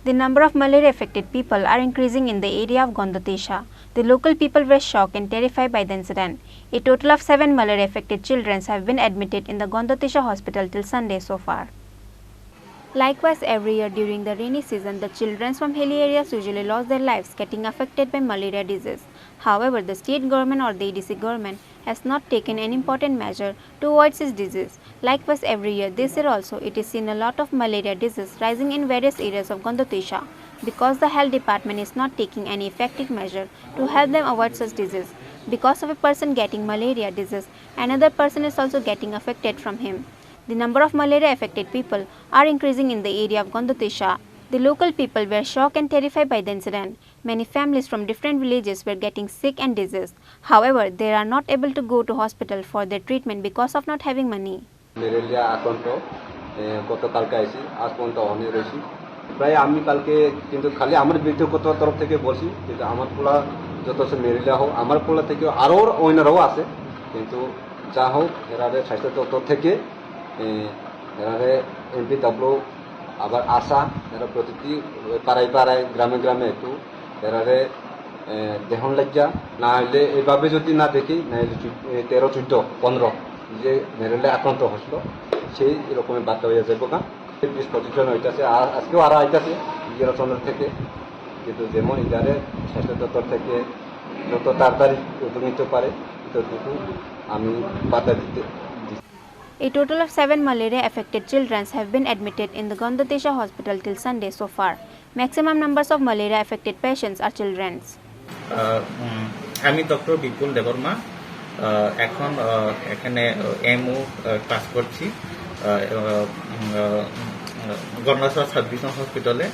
The number of malaria-affected people are increasing in the area of Gandatwisa. The local people were shocked and terrified by the incident. A total of 7 malaria-affected children have been admitted in the Gandatwisa hospital till Sunday so far. Likewise, every year during the rainy season, the children from hilly areas usually lose their lives getting affected by malaria disease. However, the state government or the ADC government has not taken any important measure to avoid this disease. Likewise, every year, this year also, it is seen a lot of malaria disease rising in various areas of Gandatwisa because the health department is not taking any effective measure to help them avoid such disease. Because of a person getting malaria disease, another person is also getting affected from him. The number of malaria-affected people are increasing in the area of Gandatwisa. The local people were shocked and terrified by the incident. Many families from different villages were getting sick and diseased. However, they are not able to go to hospital for their treatment because of not having money. Malaria আক্রান্ত গতকালকে আইছি আজ পর্যন্ত অনেক রয়েছি প্রায় আমি কালকে কিন্তু খালি আমার ব্যক্তিগত তরফ থেকে বলছি কিন্তু আমার পোলা যত ম্যালেরিয়া হোক আমার পোলা থেকে আরও অন্যরাও আছে কিন্তু যা হোক এরারে স্বাস্থ্য দপ্তর থেকে এরারে এমপিডব্লিউ আবার আশা এরা প্রতিটি পাড়ায় পাড়ায় গ্রামে গ্রামে একটু এরারে দেহন লজ্জা না হলে এইভাবে যদি না দেখি না হলে 13, 14, 15 যে ম্যালেরিয়া আক্রান্ত হচ্ছিল সেই রকমের বার্তা হয়ে যাবে না 20-25 জন হইতেছে আজকেও আরও আইতেছে জেলা চন্দ্র থেকে কিন্তু যেমন ইদারে স্বাস্থ্য দপ্তর থেকে যত তাড়াতাড়ি উদ্যোগ নিতে পারে ততটুকু আমি বার্তা দিতে A total of 7 malaria-affected children have been admitted in the Gandatwisa hospital till Sunday so far. Maximum numbers of malaria-affected patients are children. আমি ডক্টর বিপুল দেববর্মা এখন এখানে এমও ক্লাস করছি গন্ডাতোইসা সাব ডিভিশন হসপিটালে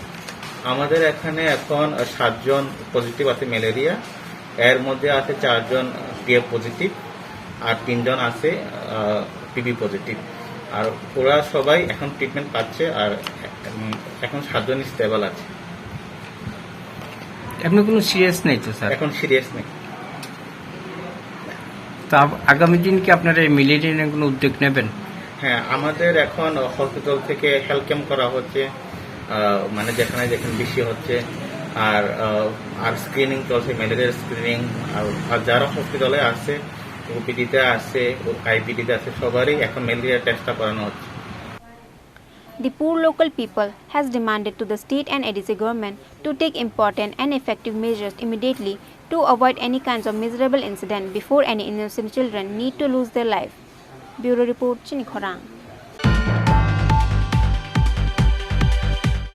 আমাদের এখানে এখন 7 জন পজিটিভ আছে ম্যালেরিয়া এর মধ্যে আছে 4 জন টিএফ পজিটিভ আর 3 জন আছে টিবি পজিটিভ আর ওরা সবাই এখন ট্রিটমেন্ট পাচ্ছে আর এখন 7 জন স্টেবল আছে এখন কোনো সিরিয়াস নেই তো স্যার এখন সিরিয়াস নেই তা আগামী দিন কি আপনারা এই ম্যালেরিয়া নিয়ে কোনো উদ্যোগ নেবেন হ্যাঁ আমাদের এখন হসপিটাল থেকে হেলথ ক্যাম্প করা হচ্ছে মানে যেখানে যেখানে বেশি হচ্ছে আর স্ক্রিনিং চলছে ম্যালেরিয়ার স্ক্রিনিং আর যারা হসপিটালে আছে ওপিডিতে আছে আইপিডিতে আছে সবারই এখন ম্যালেরিয়া টেস্টটা করানো হচ্ছে The poor local people has demanded to the state and ADC government to take important and effective measures immediately to avoid any kinds of miserable incident before any innocent children need to lose their life. Bureau Report, Chini, Khorang.